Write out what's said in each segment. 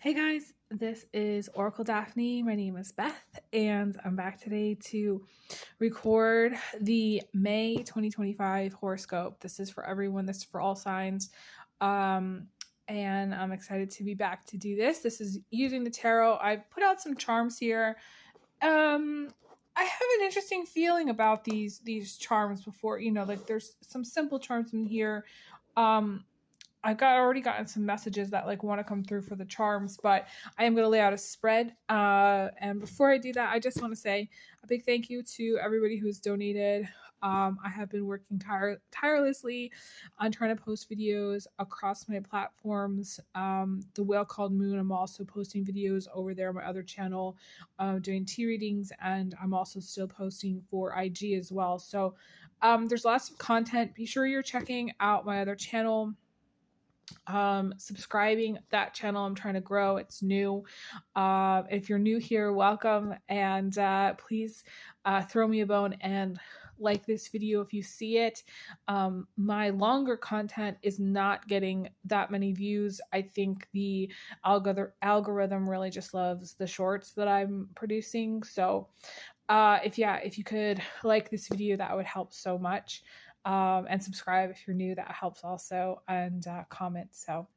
Hey guys, this is Oracle Daphne. My name is Beth, and I'm back today to record the May 2025 horoscope. This is for everyone, this is for all signs. And I'm excited to be back to do this. This is using the tarot. I put out some charms here. I have an interesting feeling about these charms before, like there's some simple charms in here. I've already gotten some messages that want to come through for the charms, but I am going to lay out a spread. And before I do that, I just want to say a big thank you to everybody who's donated. I have been working tirelessly on trying to post videos across my platforms. The Whale Called Moon, I'm also posting videos over there on my other channel, doing tea readings, and I'm also still posting for IG as well. So there's lots of content. Be sure you're checking out my other channel. Subscribing that channel. I'm trying to grow. It's new. If you're new here, welcome, and please throw me a bone and like this video if you see it. My longer content is not getting that many views. I think the algorithm really just loves the shorts that I'm producing. So if you could like this video, that would help so much. And subscribe if you're new, that helps also, and comment. So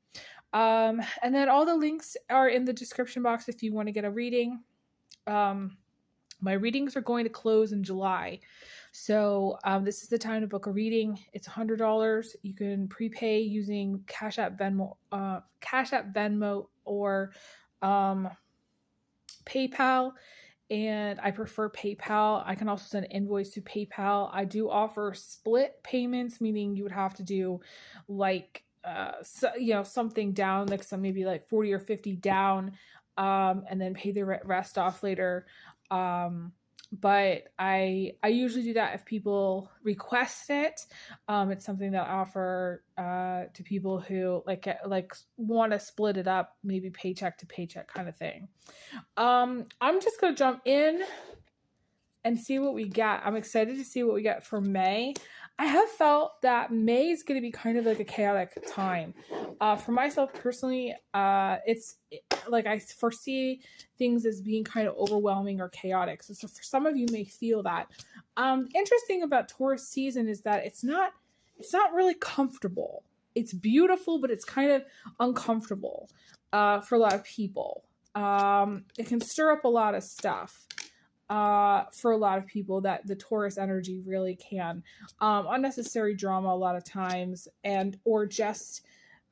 and then all the links are in the description box if you want to get a reading. My readings are going to close in July, so this is the time to book a reading. It's $100. You can prepay using Cash App, Venmo, or PayPal. And I prefer PayPal. I can also send an invoice to PayPal. I do offer split payments, meaning you would have to do something down, maybe 40 or 50 down, and then pay the rest off later. But I usually do that if people request it. It's something that I offer to people who want to split it up, maybe paycheck to paycheck kind of thing. I'm just gonna jump in and see what we get. I'm excited to see what we get for May. I have felt that May is going to be kind of like a chaotic time. For myself personally, it's like I foresee things as being kind of overwhelming or chaotic. So for some of you may feel that. Interesting about Taurus season is that it's not really comfortable. It's beautiful, but it's kind of uncomfortable for a lot of people. It can stir up a lot of stuff. For a lot of people, that the Taurus energy really can. Unnecessary drama a lot of times, or just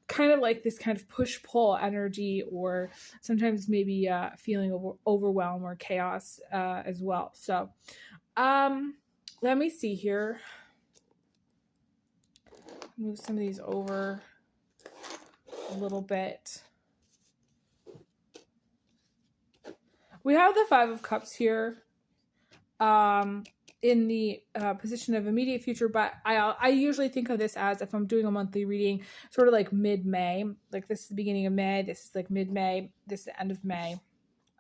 kind of like this kind of push-pull energy, or sometimes maybe feeling overwhelmed or chaos as well. So let me see here. Move some of these over a little bit. We have the Five of Cups here in the position of immediate future, but I usually think of this as, if I'm doing a monthly reading, sort of like mid-May. Like this is the beginning of May, this is like mid-May, this is the end of May,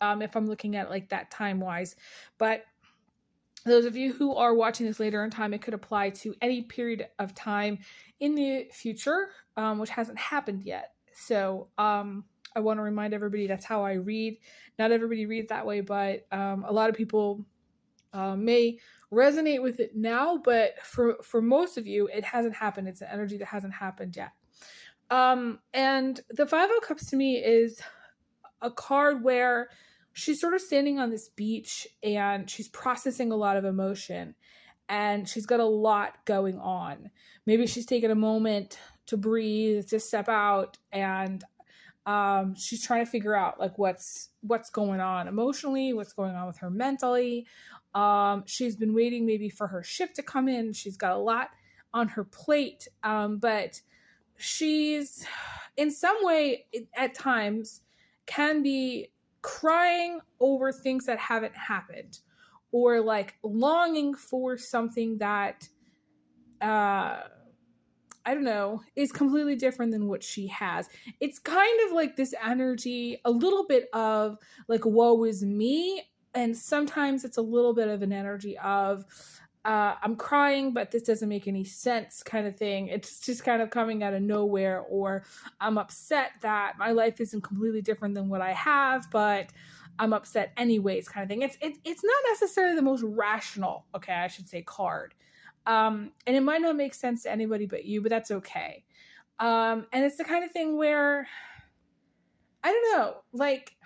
if I'm looking at like that time-wise. But those of you who are watching this later in time, it could apply to any period of time in the future, which hasn't happened yet. So I want to remind everybody that's how I read. Not everybody reads that way, but a lot of people may resonate with it now, but for most of you, it hasn't happened. It's an energy that hasn't happened yet. And the Five of Cups to me is a card where she's sort of standing on this beach and she's processing a lot of emotion, and she's got a lot going on. Maybe she's taken a moment to breathe, to step out, and she's trying to figure out what's going on emotionally, what's going on with her mentally. She's been waiting maybe for her ship to come in. She's got a lot on her plate, but she's in some way at times can be crying over things that haven't happened, or longing for something that I don't know, is completely different than what she has. It's kind of like this energy, a little bit of woe is me. And sometimes it's a little bit of an energy of I'm crying, but this doesn't make any sense kind of thing. It's just kind of coming out of nowhere, or I'm upset that my life isn't completely different than what I have, but I'm upset anyways kind of thing. It's not necessarily the most rational, okay, I should say, card. And it might not make sense to anybody but you, but that's okay. And it's the kind of thing where, I don't know, like,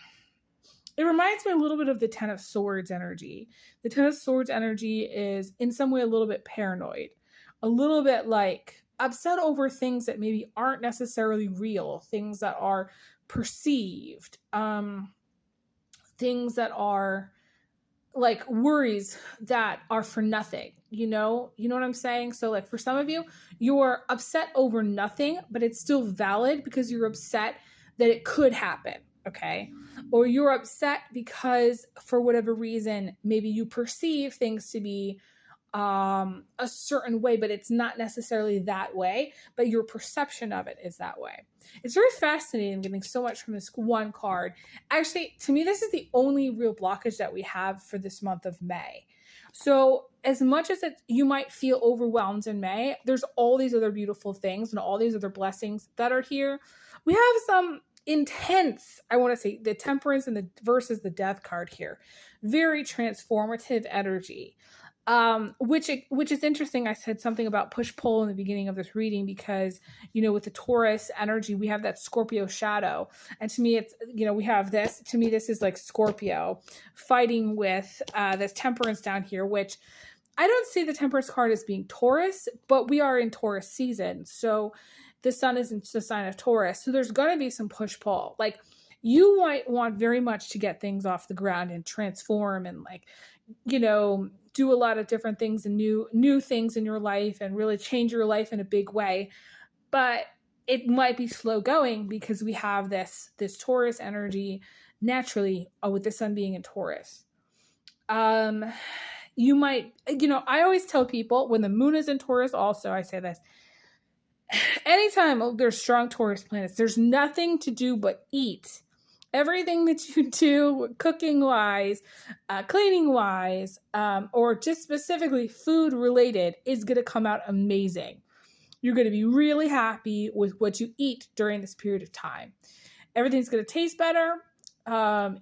it reminds me a little bit of the Ten of Swords energy. The Ten of Swords energy is in some way a little bit paranoid, a little bit like upset over things that maybe aren't necessarily real, things that are perceived, things that are like worries that are for nothing, you know what I'm saying? So like for some of you, you're upset over nothing, but it's still valid because you're upset that it could happen. Okay. Or you're upset because for whatever reason, maybe you perceive things to be a certain way, but it's not necessarily that way, but your perception of it is that way. It's very fascinating getting so much from this one card. Actually, to me, this is the only real blockage that we have for this month of May. So as much as you might feel overwhelmed in May, there's all these other beautiful things and all these other blessings that are here. We have some intense, I want to say, the Temperance and the versus the Death card here. Very transformative energy. Which is interesting. I said something about push-pull in the beginning of this reading because, with the Taurus energy, we have that Scorpio shadow. And to me, it's, we have this. To me, this is like Scorpio fighting with this Temperance down here, which I don't see the Temperance card as being Taurus, but we are in Taurus season. So the sun is in the sign of Taurus. So there's going to be some push-pull. Like, you might want very much to get things off the ground and transform and do a lot of different things and new things in your life and really change your life in a big way. But it might be slow going because we have this Taurus energy naturally with the sun being in Taurus. You might, I always tell people when the moon is in Taurus also, I say this, anytime there's strong Taurus planets, there's nothing to do but eat. Everything that you do, cooking-wise, cleaning-wise, or just specifically food-related is going to come out amazing. You're going to be really happy with what you eat during this period of time. Everything's going to taste better.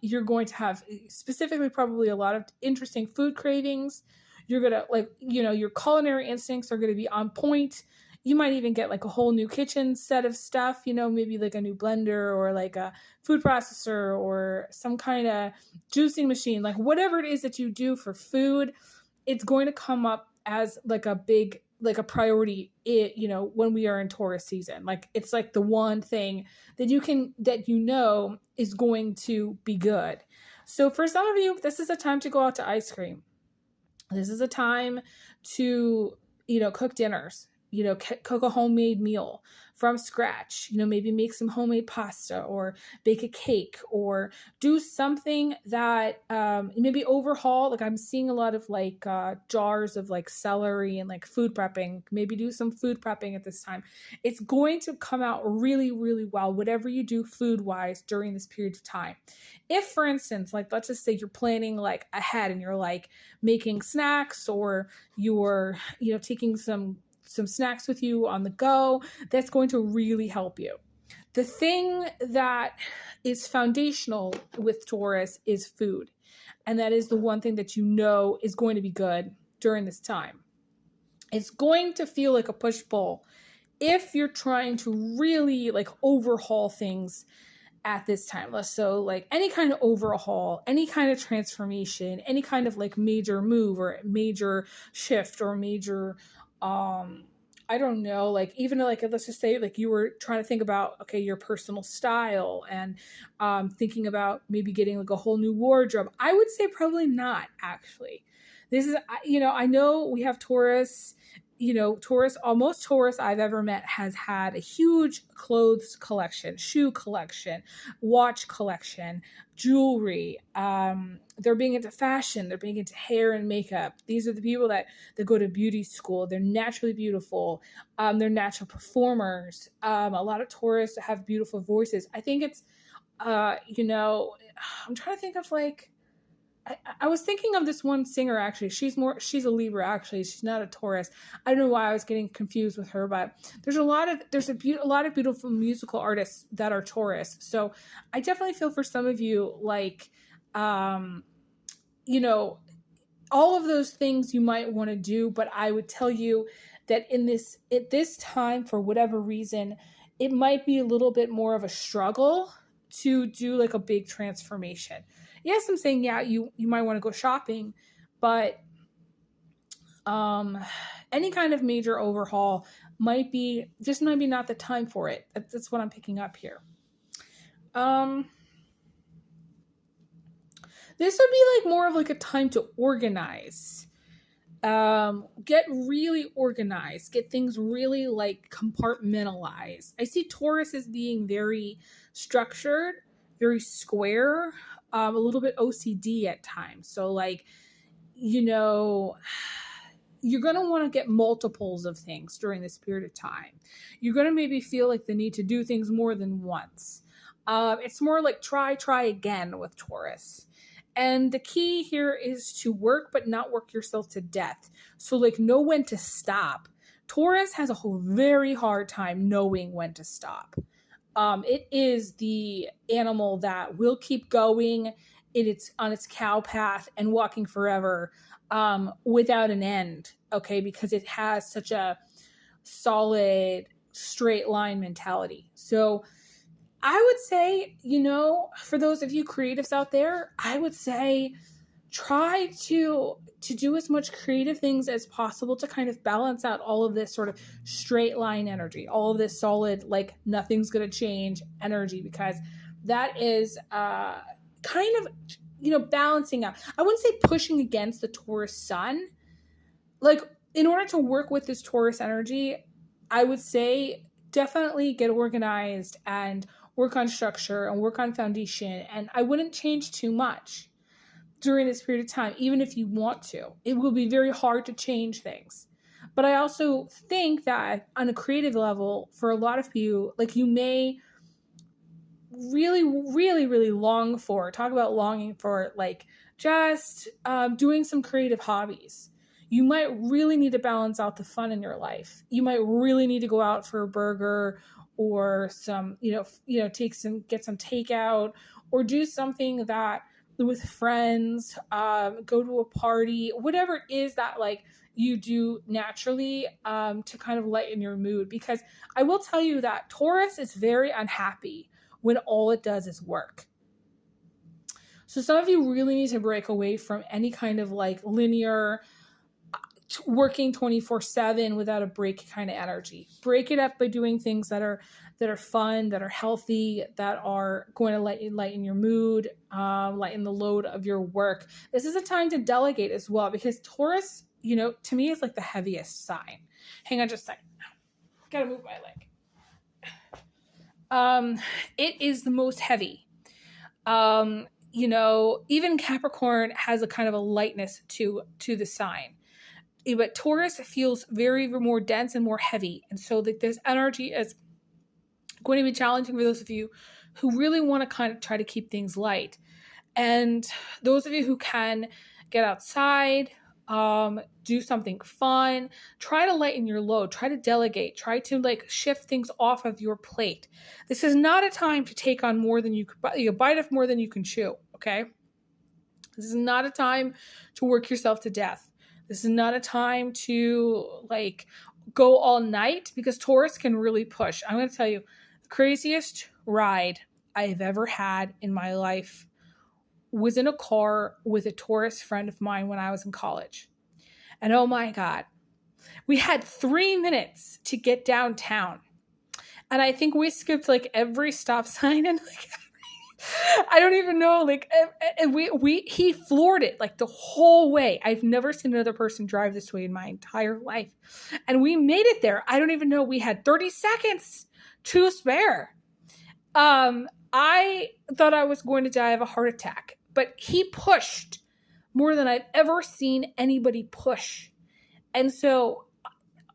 You're going to have specifically probably a lot of interesting food cravings. You're going to, your culinary instincts are going to be on point. You might even get like a whole new kitchen set of stuff, maybe like a new blender or like a food processor or some kind of juicing machine, like whatever it is that you do for food, it's going to come up as like a big, like a priority, when we are in Taurus season. Like it's like the one thing that is going to be good. So for some of you, this is a time to go out to ice cream. This is a time to, cook dinners. Cook a homemade meal from scratch, maybe make some homemade pasta or bake a cake or do something that maybe overhaul. Like I'm seeing a lot of like jars of like celery and like food prepping. Maybe do some food prepping at this time. It's going to come out really, really well, whatever you do food wise during this period of time. If, for instance, like let's just say you're planning like ahead and you're like making snacks or you're, taking some snacks with you on the go, that's going to really help you. The thing that is foundational with Taurus is food. And that is the one thing that is going to be good during this time. It's going to feel like a push-pull if you're trying to really like overhaul things at this time. So like any kind of overhaul, any kind of transformation, any kind of like major move or major shift or major I don't know, like even like, let's just say like you were trying to think about, okay, your personal style and thinking about maybe getting like a whole new wardrobe. I would say probably not actually. This is, I know we have Taurus, Taurus, almost Taurus I've ever met has had a huge clothes collection, shoe collection, watch collection, jewelry. They're being into fashion. They're being into hair and makeup. These are the people that go to beauty school. They're naturally beautiful. They're natural performers. A lot of Taurus have beautiful voices. I think it's, I'm trying to think of like, I was thinking of this one singer, actually. She's a Libra, actually. She's not a Taurus. I don't know why I was getting confused with her, but there's a lot of beautiful musical artists that are Taurus. So I definitely feel for some of you, like, you know, all of those things you might want to do, but I would tell you that at this time, for whatever reason, it might be a little bit more of a struggle to do like a big transformation. Yes, I'm saying, yeah, you might want to go shopping, but any kind of major overhaul might be not the time for it. That's what I'm picking up here. This would be like more of like a time to organize. Get really organized, get things really like compartmentalized. I see Taurus as being very structured, very square, a little bit OCD at times. So like, you know, you're going to want to get multiples of things during this period of time. You're going to maybe feel like the need to do things more than once. It's more like try again with Taurus. And the key here is to work, but not work yourself to death. So like know when to stop. Taurus has a very hard time knowing when to stop. It is the animal that will keep going on its cow path and walking forever without an end, okay? Because it has such a solid straight line mentality. So I would say, you know, for those of you creatives out there, I would say try to do as much creative things as possible to kind of balance out all of this sort of straight line energy, all of this solid, like nothing's going to change energy, because that is kind of, you know, balancing out. I wouldn't say pushing against the Taurus sun. Like, in order to work with this Taurus energy, I would say definitely get organized and work on structure and work on foundation. And I wouldn't change too much during this period of time, even if you want to. It will be very hard to change things. But I also think that on a creative level, for a lot of you, like you may really, really, really talk about longing for like just doing some creative hobbies. You might really need to balance out the fun in your life. You might really need to go out for a burger or some, get some takeout, or do something that with friends, go to a party, whatever it is that like you do naturally to kind of lighten your mood. Because I will tell you that Taurus is very unhappy when all it does is work. So some of you really need to break away from any kind of like linear working 24/7 without a break kind of energy. Break it up by doing things that are fun, that are healthy, that are going to lighten your mood, lighten the load of your work. This is a time to delegate as well, because Taurus, to me, is like the heaviest sign. Hang on just a second. Gotta move my leg. It is the most heavy. Even Capricorn has a kind of a lightness to the sign. But Taurus feels very more dense and more heavy. And so this energy is going to be challenging for those of you who really want to kind of try to keep things light. And those of you who can get outside, do something fun, try to lighten your load, try to delegate, try to like shift things off of your plate. This is not a time to take on more than you bite off more than you can chew, okay? This is not a time to work yourself to death. This is not a time to like go all night, because Taurus can really push. I'm going to tell you, the craziest ride I've ever had in my life was in a car with a Taurus friend of mine when I was in college. And oh my God, we had 3 minutes to get downtown. And I think we skipped like every stop sign and like I don't even know, like, and he floored it like the whole way. I've never seen another person drive this way in my entire life. And we made it there. I don't even know. We had 30 seconds to spare. I thought I was going to die of a heart attack, but he pushed more than I've ever seen anybody push. And so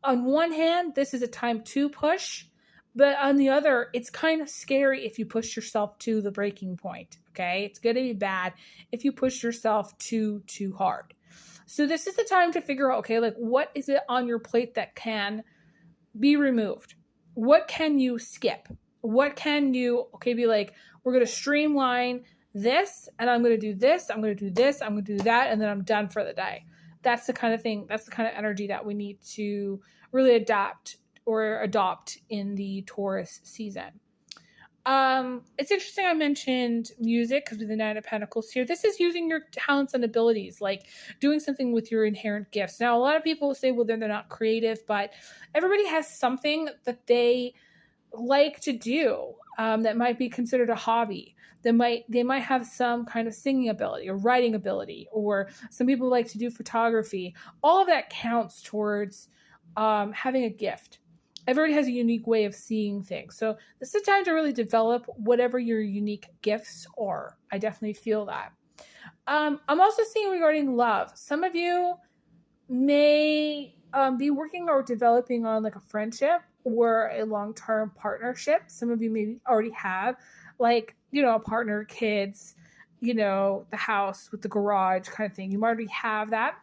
on one hand, this is a time to push, But on the other, it's kind of scary if you push yourself to the breaking point, okay? It's going to be bad if you push yourself too hard. So this is the time to figure out, okay, like what is it on your plate that can be removed? What can you skip? What can you, okay, be like, we're going to streamline this, and I'm going to do this, I'm going to do this, I'm going to do that, and then I'm done for the day. That's the kind of thing, that's the kind of energy that we need to really adopt in the Taurus season. It's interesting I mentioned music because with the Nine of Pentacles here, this is using your talents and abilities, like doing something with your inherent gifts. Now, a lot of people say, well, they're not creative, but everybody has something that they like to do that might be considered a hobby. They might have some kind of singing ability or writing ability, or some people like to do photography. All of that counts towards having a gift. Everybody has a unique way of seeing things. So this is a time to really develop whatever your unique gifts are. I definitely feel that. I'm also seeing regarding love. Some of you may be working or developing on like a friendship or a long-term partnership. Some of you maybe already have, like, a partner, kids, the house with the garage kind of thing. You might already have that.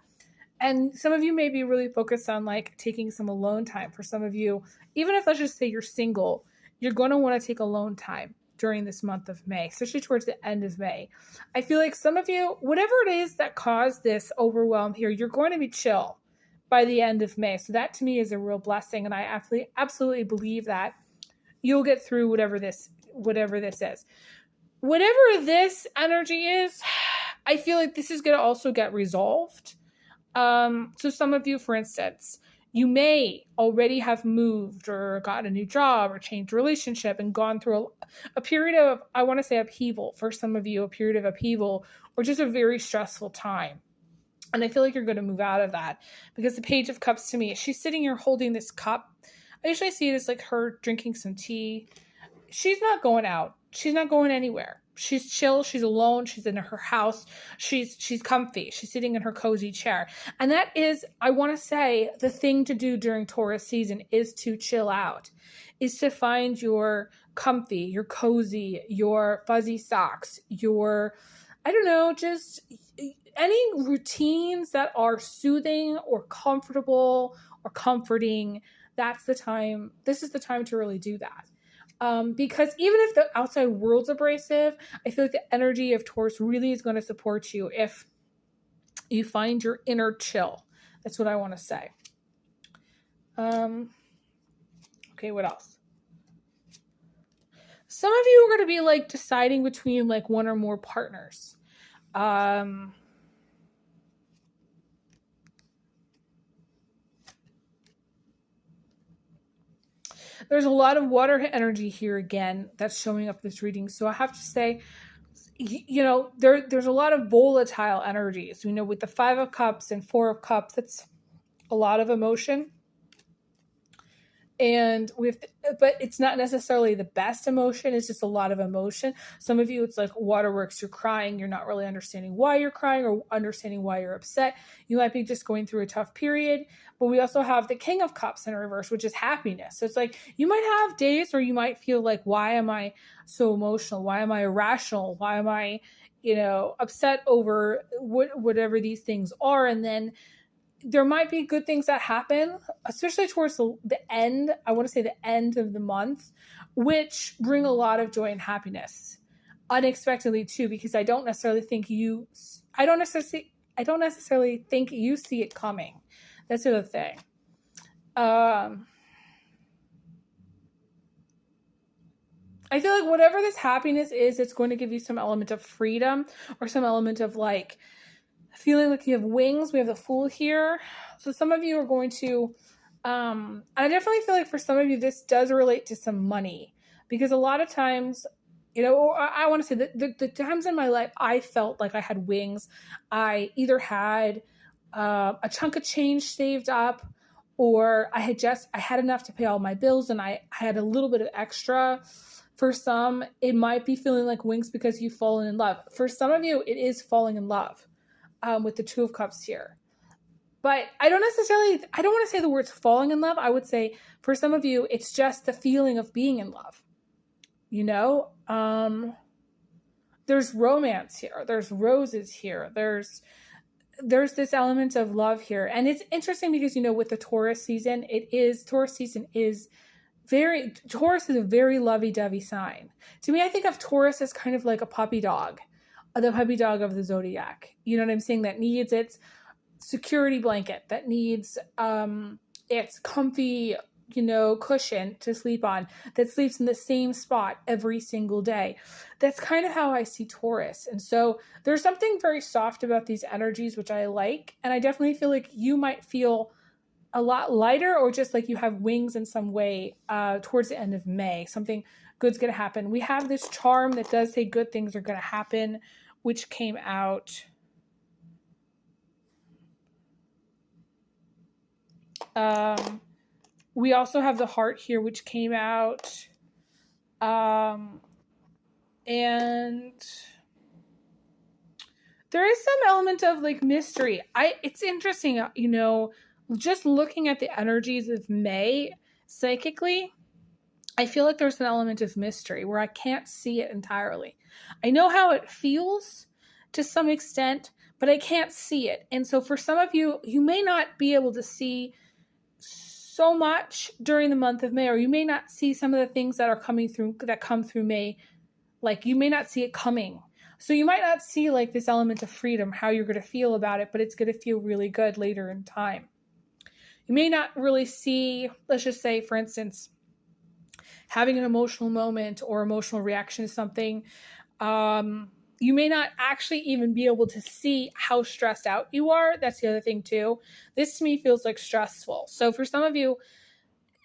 And some of you may be really focused on like taking some alone time. For some of you, even if let's just say you're single, you're going to want to take alone time during this month of May, especially towards the end of May. I feel like some of you, whatever it is that caused this overwhelm here, you're going to be chill by the end of May. So that to me is a real blessing. And I absolutely believe that you'll get through whatever this is. Whatever this energy is, I feel like this is going to also get resolved. So some of you, for instance, you may already have moved or got a new job or changed relationship and gone through a period of, I want to say upheaval. For some of you, a period of upheaval or just a very stressful time. And I feel like you're going to move out of that because the Page of Cups to me, she's sitting here holding this cup. I usually see it as like her drinking some tea. She's not going out. She's not going anywhere. She's chill. She's alone. She's in her house. She's comfy. She's sitting in her cozy chair. And that is, I want to say, the thing to do during Taurus season is to chill out, is to find your comfy, your cozy, your fuzzy socks, your, I don't know, just any routines that are soothing or comfortable or comforting. That's the time. This is the time to really do that. Because even if the outside world's abrasive, I feel like the energy of Taurus really is going to support you if you find your inner chill. That's what I want to say. Okay, what else? Some of you are going to be like deciding between like one or more partners. There's a lot of water energy here again that's showing up this reading. So I have to say, there's a lot of volatile energies. With the 5 of Cups and 4 of Cups, that's a lot of emotion. And but it's not necessarily the best emotion. It's just a lot of emotion. Some of you, it's like waterworks. You're crying. You're not really understanding why you're crying or understanding why you're upset. You might be just going through a tough period. But we also have the King of Cups in reverse, which is happiness. So it's like you might have days where you might feel like, why am I so emotional? Why am I irrational? Why am I, upset over whatever these things are? And then there might be good things that happen, especially towards the end. I want to say the end of the month, which bring a lot of joy and happiness unexpectedly too, because I don't necessarily think you see it coming. That's the other thing. I feel like whatever this happiness is, it's going to give you some element of freedom or some element of like feeling like you have wings. We have the Fool here. So some of you are going to, and I definitely feel like for some of you, this does relate to some money, because a lot of times, I want to say that the times in my life, I felt like I had wings. I either had a chunk of change saved up, or I had enough to pay all my bills and I had a little bit of extra. For some, it might be feeling like wings because you've fallen in love. For some of you, it is falling in love. With the 2 of Cups here. But I don't want to say the words falling in love. I would say for some of you, it's just the feeling of being in love. You know, there's romance here. There's roses here. There's this element of love here. And it's interesting because, you know, with the Taurus season, Taurus is a very lovey-dovey sign. To me, I think of Taurus as kind of like a puppy dog, the puppy dog of the zodiac. You know what I'm saying? That needs its security blanket, that needs its comfy, you know, cushion to sleep on, that sleeps in the same spot every single day. That's kind of how I see Taurus. And so there's something very soft about these energies, which I like. And I definitely feel like you might feel a lot lighter, or just like you have wings in some way towards the end of May. Something good's going to happen. We have this charm that does say good things are going to happen, which came out. We also have the heart here, which came out. And there is some element of like mystery. It's interesting, you know, just looking at the energies of May psychically, I feel like there's an element of mystery where I can't see it entirely. I know how it feels to some extent, but I can't see it. And so for some of you, you may not be able to see so much during the month of May, or you may not see some of the things that come through May. Like you may not see it coming. So you might not see like this element of freedom, how you're going to feel about it, but it's going to feel really good later in time. You may not really see, let's just say, for instance, having an emotional moment or emotional reaction to something. You may not actually even be able to see how stressed out you are. That's the other thing too. This to me feels like stressful. So for some of you,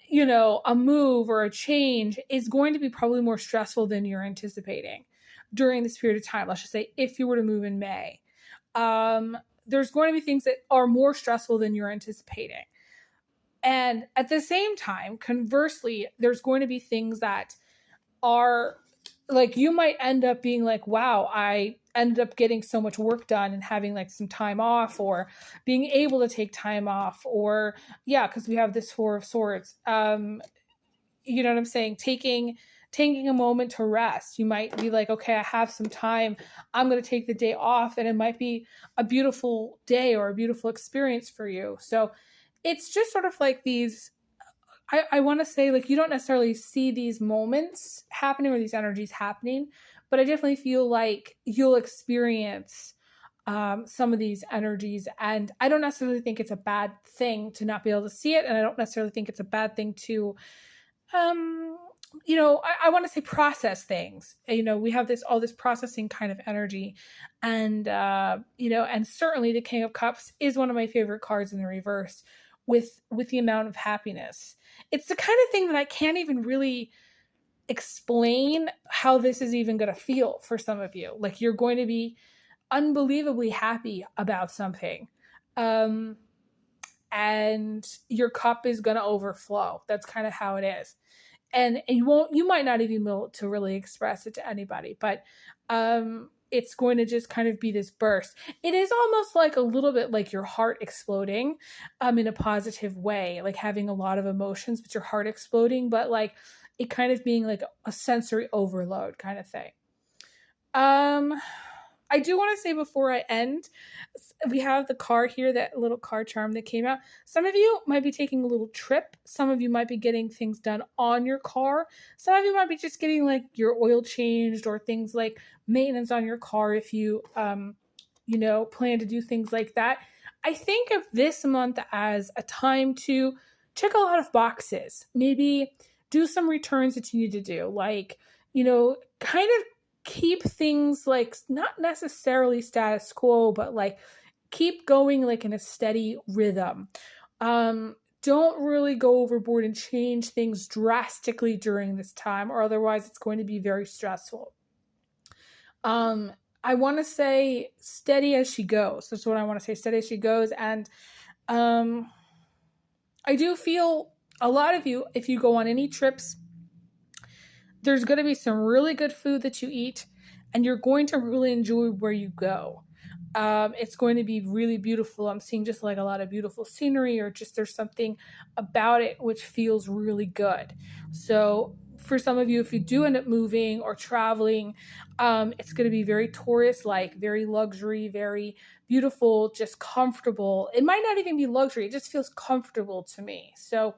you know, a move or a change is going to be probably more stressful than you're anticipating during this period of time. Let's just say if you were to move in May, there's going to be things that are more stressful than you're anticipating. And at the same time, conversely, there's going to be things that are like, you might end up being like, wow, I ended up getting so much work done and having like some time off, or being able to take time off, or because we have this Four of Swords. You know what I'm saying? Taking a moment to rest. You might be like, okay, I have some time. I'm going to take the day off, and it might be a beautiful day or a beautiful experience for you. So it's just sort of like these, I want to say, like, you don't necessarily see these moments happening or these energies happening, but I definitely feel like you'll experience some of these energies. And I don't necessarily think it's a bad thing to not be able to see it. And I don't necessarily think it's a bad thing to, you know, I want to say process things. You know, we have all this processing kind of energy. And, you know, and certainly the King of Cups is one of my favorite cards in the reverse, with the amount of happiness. It's the kind of thing that I can't even really explain how this is even going to feel for some of you. Like, you're going to be unbelievably happy about something. And your cup is going to overflow. That's kind of how it is. And you might not even be able to really express it to anybody, but it's going to just kind of be this burst. It is almost like a little bit like your heart exploding in a positive way, like having a lot of emotions, but your heart exploding, but like it kind of being like a sensory overload kind of thing. I do want to say before I end, we have the car here, that little car charm that came out. Some of you might be taking a little trip. Some of you might be getting things done on your car. Some of you might be just getting like your oil changed, or things like maintenance on your car if you, you know, plan to do things like that. I think of this month as a time to check a lot of boxes. Maybe do some returns that you need to do. Like, you know, kind of keep things like not necessarily status quo, but like keep going like in a steady rhythm. Don't really go overboard and change things drastically during this time, or otherwise it's going to be very stressful. I want to say steady as she goes. That's what I want to say, steady as she goes. And I do feel a lot of you, if you go on any trips, there's going to be some really good food that you eat, and you're going to really enjoy where you go. It's going to be really beautiful. I'm seeing just like a lot of beautiful scenery, or just there's something about it which feels really good. So for some of you, if you do end up moving or traveling, it's going to be very Taurus-like, very luxury, very beautiful, just comfortable. It might not even be luxury. It just feels comfortable to me. So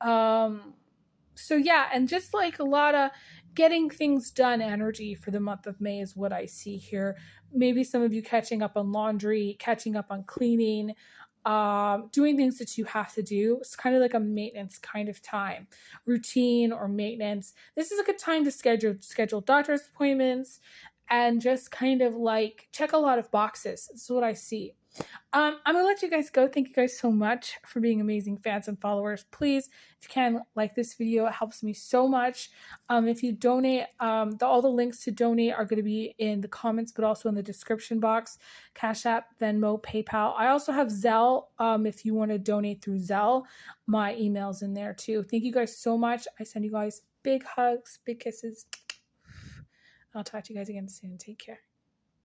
yeah, and just like a lot of getting things done energy for the month of May is what I see here. Maybe some of you catching up on laundry, catching up on cleaning, doing things that you have to do. It's kind of like a maintenance kind of time, routine or maintenance. This is a good time to schedule doctor's appointments and just kind of like check a lot of boxes. This is what I see. I'm going to let you guys go. Thank you guys so much for being amazing fans and followers. Please, if you can, like this video. It helps me so much. If you donate, all the links to donate are going to be in the comments, but also in the description box. Cash App, Venmo, PayPal. I also have Zelle. If you want to donate through Zelle, my email's in there too. Thank you guys so much. I send you guys big hugs, big kisses. I'll talk to you guys again soon. Take care.